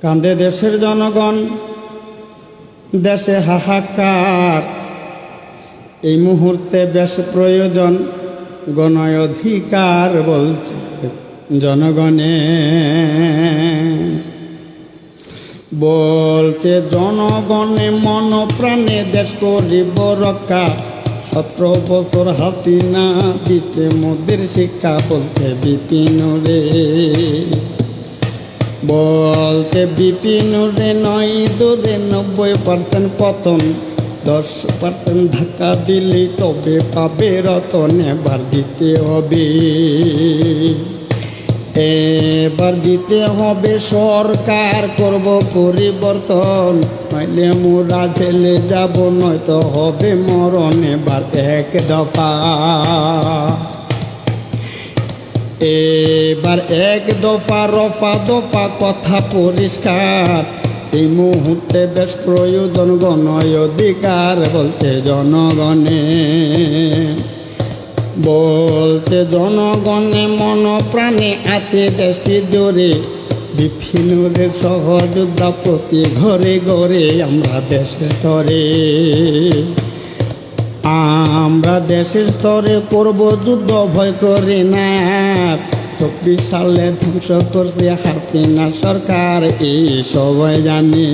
কান্দে দেশের জনগণ, দেশে হাহাকার। এই মুহূর্তে বেশ প্রয়োজন গণ অধিকার বলছে জনগণে, বলছে জনগণে মন প্রাণে দেশ করিব রক্ষা। 17 বছর হাসিনা দিছে মোদের শিক্ষা, বলছে বিপিন রে, বলছে বিপিন রে। 90% পতন, 10% ধাক্কা দিলি তবে পাবে রতন। এবার দিতে হবে, এবার দিতে হবে সরকার, করব পরিবর্তন। নইলে মোরা ঝেলে যাব, নয়তো হবে মরণ। এবার এক দফা, এবার এক দফা, রফা দফা কথা পরিষ্কার। এই মুহূর্তে বেশ প্রয়োজন গণ অধিকার, বলছে জনগণে, বলছে জনগণে মন প্রাণে আছে দেশটি জোরে। বিভিন্ন সহযোদ্ধা প্রতি ঘরে ঘরে, আমরা দেশের স্তরে, আমরা দেশের স্তরে করব যুদ্ধ, ভয় করে না। 24 সালে ধ্বংস করছে হাসিনা সরকার, এই সবাই জানে,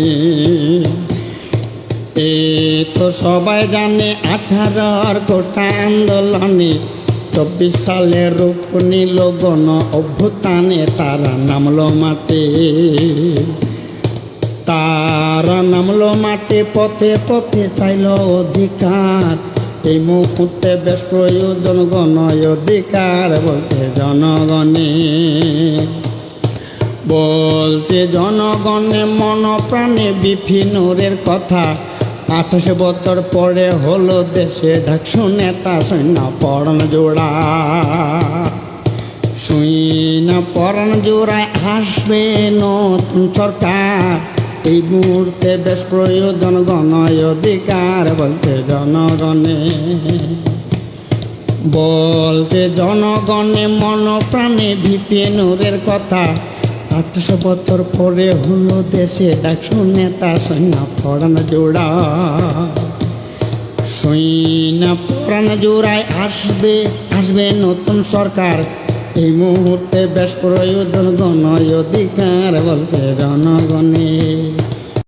এই তো সবাই জানে। 18 কোটা আন্দোলনে 24 সালে রূপ নিল গণ অভ্যুত্থানে। তারা নামলো মাঠে, তারা নামলো মাঠে, পথে পথে চাইল অধিকার। এই মুহূর্তে বেশ প্রয়োজন গণ অধিকার, বলছে জনগণে, বলছে জনগণে মন প্রাণে বিপিনের কথা। 28 বছর পরে হলো দেশে ঢাকসু নেতা, সৈন্য পরাণ জোড়া, সৈন্য পরাণ জোড়ায় আসবে নতুন সরকার। এই মুহূর্তে বেশ প্রয়োজন গণ অধিকার, বলছে জনগণে, বলছে জনগণে মন প্রাণে বিপিনের কথা। 28 বছর পরে হলো দেশে ডাকসু নেতা, সৈন্য পরাণ জোড়া, সৈন্য পরাণ জোড়ায় আসবে, আসবে নতুন সরকার। এই মুহূর্তে বেশ প্রয়োজন গণ অধিকার, বলছে জনগণে।